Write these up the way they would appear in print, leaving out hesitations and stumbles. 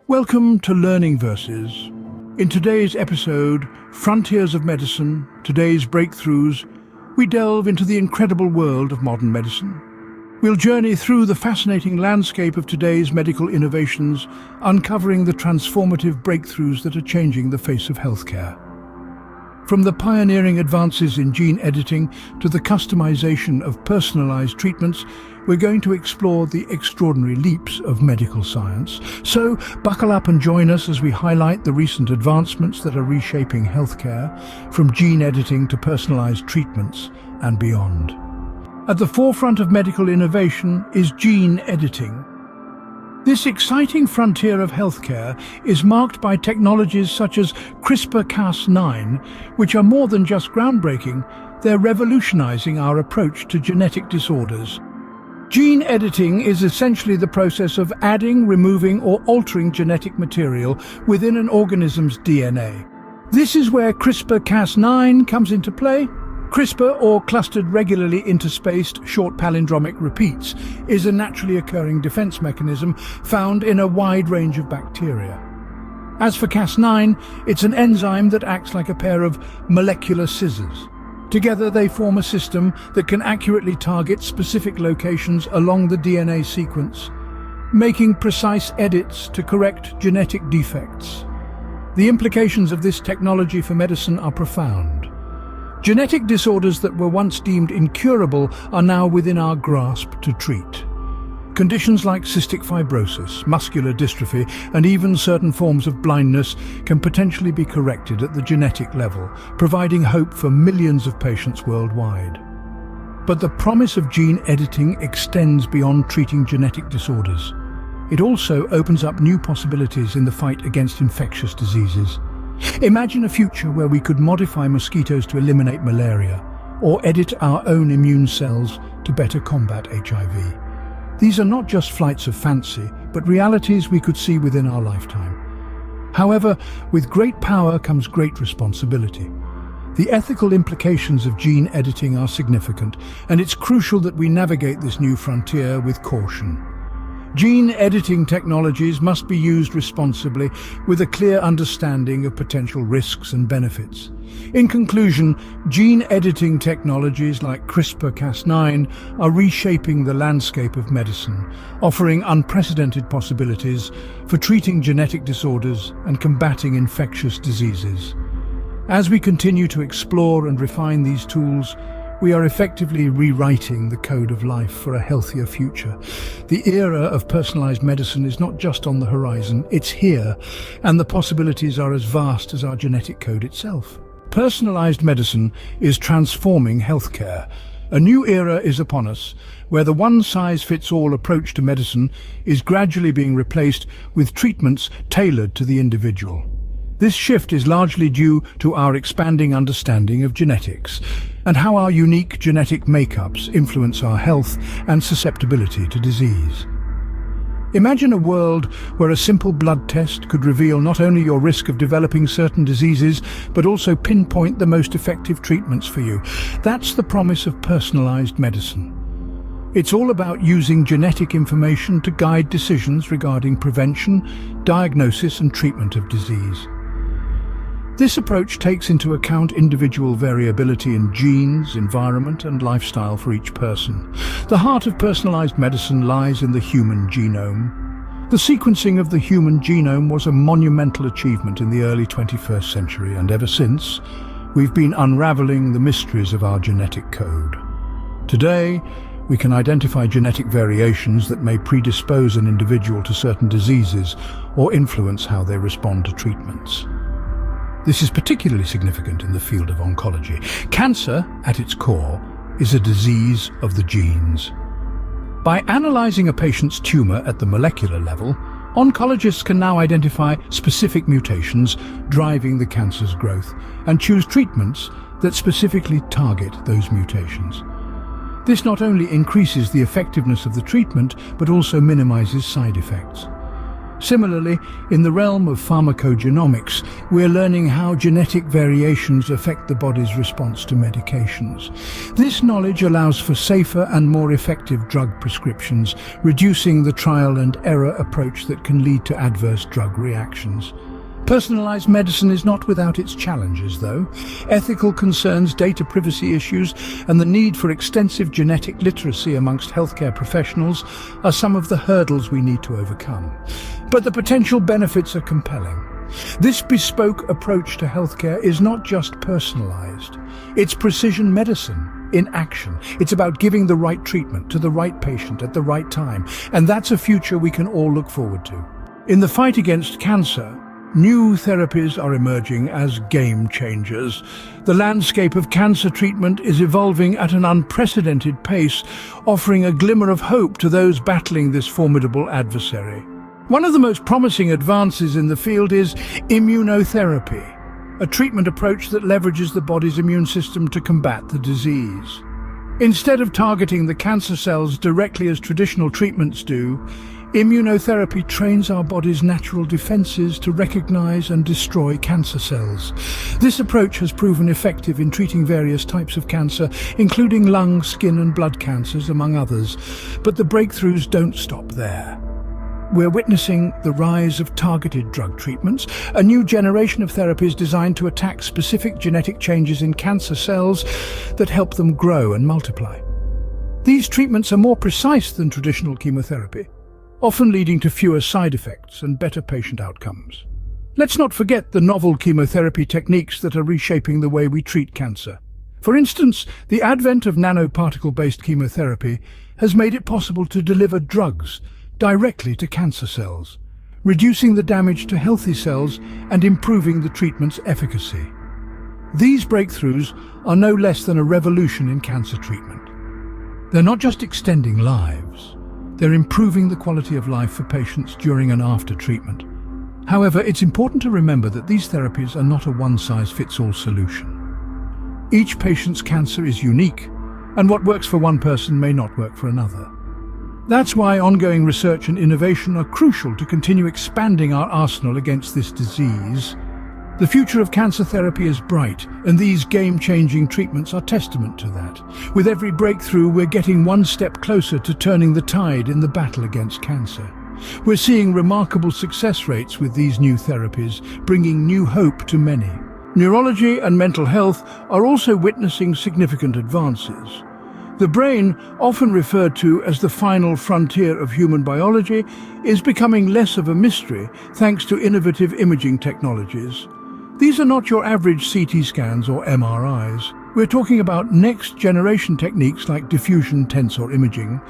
Welcome to LearningVerses. In today's episode, Frontiers of Medicine, Today's Breakthroughs, we delve into the incredible world of modern medicine. We'll journey through the fascinating landscape of today's medical innovations, uncovering the transformative breakthroughs that are changing the face of healthcare. From the pioneering advances in gene editing to the customization of personalized treatments, we're going to explore the extraordinary leaps of medical science. So, buckle up and join us as we highlight the recent advancements that are reshaping healthcare, from gene editing to personalized treatments and beyond. At the forefront of medical innovation is gene editing. This exciting frontier of healthcare is marked by technologies such as CRISPR-Cas9, which are more than just groundbreaking, they're revolutionizing our approach to genetic disorders. Gene editing is essentially the process of adding, removing, or altering genetic material within an organism's DNA. This is where CRISPR-Cas9 comes into play. CRISPR, or clustered regularly interspaced short palindromic repeats, is a naturally occurring defense mechanism found in a wide range of bacteria. As for Cas9, it's an enzyme that acts like a pair of molecular scissors. Together they form a system that can accurately target specific locations along the DNA sequence, making precise edits to correct genetic defects. The implications of this technology for medicine are profound. Genetic disorders that were once deemed incurable are now within our grasp to treat. Conditions like cystic fibrosis, muscular dystrophy, and even certain forms of blindness can potentially be corrected at the genetic level, providing hope for millions of patients worldwide. But the promise of gene editing extends beyond treating genetic disorders. It also opens up new possibilities in the fight against infectious diseases. Imagine a future where we could modify mosquitoes to eliminate malaria, or edit our own immune cells to better combat HIV. These are not just flights of fancy, but realities we could see within our lifetime. However, with great power comes great responsibility. The ethical implications of gene editing are significant, and it's crucial that we navigate this new frontier with caution. Gene editing technologies must be used responsibly, with a clear understanding of potential risks and benefits. In conclusion, gene editing technologies like CRISPR-Cas9 are reshaping the landscape of medicine, offering unprecedented possibilities for treating genetic disorders and combating infectious diseases. As we continue to explore and refine these tools, we are effectively rewriting the code of life for a healthier future. The era of personalized medicine is not just on the horizon, it's here, and the possibilities are as vast as our genetic code itself. Personalized medicine is transforming healthcare. A new era is upon us, where the one-size-fits-all approach to medicine is gradually being replaced with treatments tailored to the individual. This shift is largely due to our expanding understanding of genetics and how our unique genetic makeups influence our health and susceptibility to disease. Imagine a world where a simple blood test could reveal not only your risk of developing certain diseases, but also pinpoint the most effective treatments for you. That's the promise of personalized medicine. It's all about using genetic information to guide decisions regarding prevention, diagnosis, and treatment of disease. This approach takes into account individual variability in genes, environment, and lifestyle for each person. The heart of personalized medicine lies in the human genome. The sequencing of the human genome was a monumental achievement in the early 21st century, and ever since, we've been unraveling the mysteries of our genetic code. Today, we can identify genetic variations that may predispose an individual to certain diseases or influence how they respond to treatments. This is particularly significant in the field of oncology. Cancer, at its core, is a disease of the genes. By analyzing a patient's tumor at the molecular level, oncologists can now identify specific mutations driving the cancer's growth and choose treatments that specifically target those mutations. This not only increases the effectiveness of the treatment, but also minimizes side effects. Similarly, in the realm of pharmacogenomics, we're learning how genetic variations affect the body's response to medications. This knowledge allows for safer and more effective drug prescriptions, reducing the trial and error approach that can lead to adverse drug reactions. Personalized medicine is not without its challenges, though. Ethical concerns, data privacy issues, and the need for extensive genetic literacy amongst healthcare professionals are some of the hurdles we need to overcome. But the potential benefits are compelling. This bespoke approach to healthcare is not just personalized. It's precision medicine in action. It's about giving the right treatment to the right patient at the right time, and that's a future we can all look forward to. In the fight against cancer, new therapies are emerging as game changers. The landscape of cancer treatment is evolving at an unprecedented pace, offering a glimmer of hope to those battling this formidable adversary. One of the most promising advances in the field is immunotherapy, a treatment approach that leverages the body's immune system to combat the disease. Instead of targeting the cancer cells directly as traditional treatments do, immunotherapy trains our body's natural defenses to recognize and destroy cancer cells. This approach has proven effective in treating various types of cancer, including lung, skin and blood cancers, among others. But the breakthroughs don't stop there. We're witnessing the rise of targeted drug treatments, a new generation of therapies designed to attack specific genetic changes in cancer cells that help them grow and multiply. These treatments are more precise than traditional chemotherapy, often leading to fewer side effects and better patient outcomes. Let's not forget the novel chemotherapy techniques that are reshaping the way we treat cancer. For instance, the advent of nanoparticle-based chemotherapy has made it possible to deliver drugs directly to cancer cells, reducing the damage to healthy cells and improving the treatment's efficacy. These breakthroughs are no less than a revolution in cancer treatment. They're not just extending lives, they're improving the quality of life for patients during and after treatment. However, it's important to remember that these therapies are not a one-size-fits-all solution. Each patient's cancer is unique, and what works for one person may not work for another. That's why ongoing research and innovation are crucial to continue expanding our arsenal against this disease. The future of cancer therapy is bright, and these game-changing treatments are testament to that. With every breakthrough, we're getting one step closer to turning the tide in the battle against cancer. We're seeing remarkable success rates with these new therapies, bringing new hope to many. Neurology and mental health are also witnessing significant advances. The brain, often referred to as the final frontier of human biology, is becoming less of a mystery thanks to innovative imaging technologies. These are not your average CT scans or MRIs. We're talking about next-generation techniques like diffusion tensor imaging,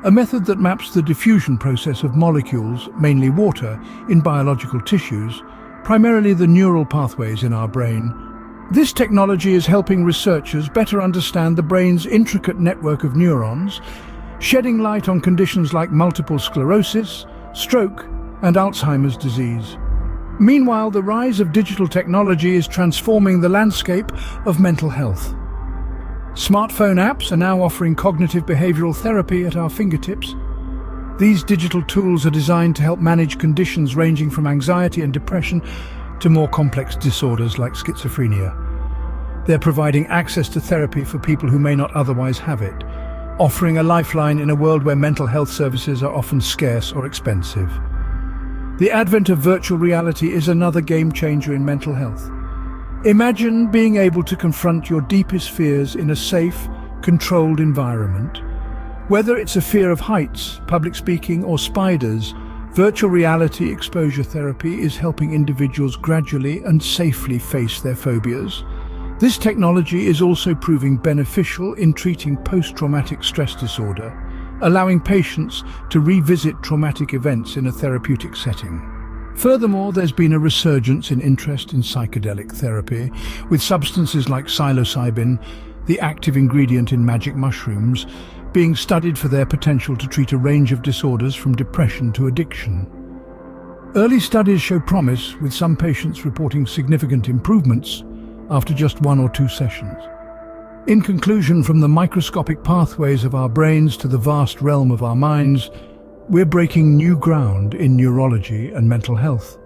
a method that maps the diffusion process of molecules, mainly water, in biological tissues, primarily the neural pathways in our brain. This technology is helping researchers better understand the brain's intricate network of neurons, shedding light on conditions like multiple sclerosis, stroke, and Alzheimer's disease. Meanwhile, the rise of digital technology is transforming the landscape of mental health. Smartphone apps are now offering cognitive behavioral therapy at our fingertips. These digital tools are designed to help manage conditions ranging from anxiety and depression to more complex disorders like schizophrenia. They're providing access to therapy for people who may not otherwise have it, offering a lifeline in a world where mental health services are often scarce or expensive. The advent of virtual reality is another game changer in mental health. Imagine being able to confront your deepest fears in a safe, controlled environment. Whether it's a fear of heights, public speaking, or spiders, virtual reality exposure therapy is helping individuals gradually and safely face their phobias. This technology is also proving beneficial in treating post-traumatic stress disorder, allowing patients to revisit traumatic events in a therapeutic setting. Furthermore, there's been a resurgence in interest in psychedelic therapy, with substances like psilocybin, the active ingredient in magic mushrooms, being studied for their potential to treat a range of disorders from depression to addiction. Early studies show promise, with some patients reporting significant improvements after just 1 or 2 sessions. In conclusion, from the microscopic pathways of our brains to the vast realm of our minds, we're breaking new ground in neurology and mental health.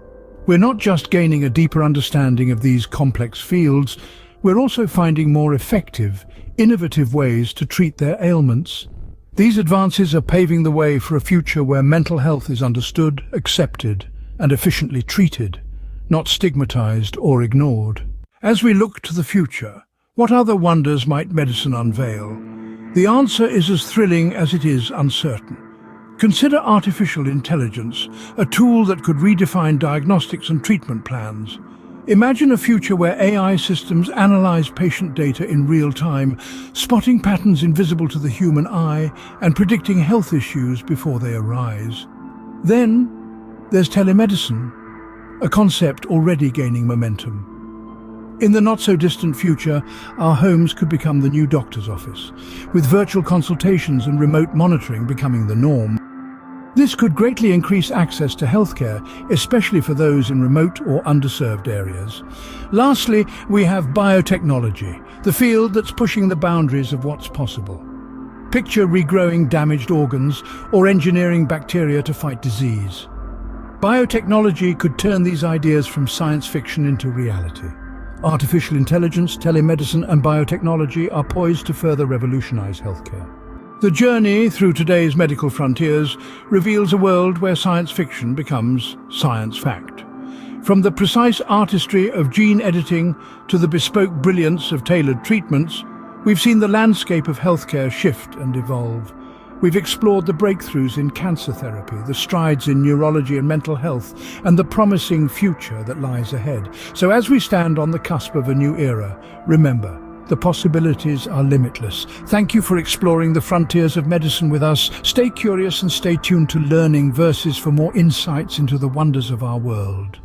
We're not just gaining a deeper understanding of these complex fields, we're also finding more effective, innovative ways to treat their ailments. These advances are paving the way for a future where mental health is understood, accepted, and efficiently treated, not stigmatized or ignored. As we look to the future, what other wonders might medicine unveil? The answer is as thrilling as it is uncertain. Consider artificial intelligence, a tool that could redefine diagnostics and treatment plans. Imagine a future where AI systems analyze patient data in real time, spotting patterns invisible to the human eye and predicting health issues before they arise. Then, there's telemedicine, a concept already gaining momentum. In the not-so-distant future, our homes could become the new doctor's office, with virtual consultations and remote monitoring becoming the norm. This could greatly increase access to healthcare, especially for those in remote or underserved areas. Lastly, we have biotechnology, the field that's pushing the boundaries of what's possible. Picture regrowing damaged organs or engineering bacteria to fight disease. Biotechnology could turn these ideas from science fiction into reality. Artificial intelligence, telemedicine, and biotechnology are poised to further revolutionize healthcare. The journey through today's medical frontiers reveals a world where science fiction becomes science fact. From the precise artistry of gene editing to the bespoke brilliance of tailored treatments, we've seen the landscape of healthcare shift and evolve. We've explored the breakthroughs in cancer therapy, the strides in neurology and mental health, and the promising future that lies ahead. So as we stand on the cusp of a new era, remember, the possibilities are limitless. Thank you for exploring the frontiers of medicine with us. Stay curious and stay tuned to LearningVerses for more insights into the wonders of our world.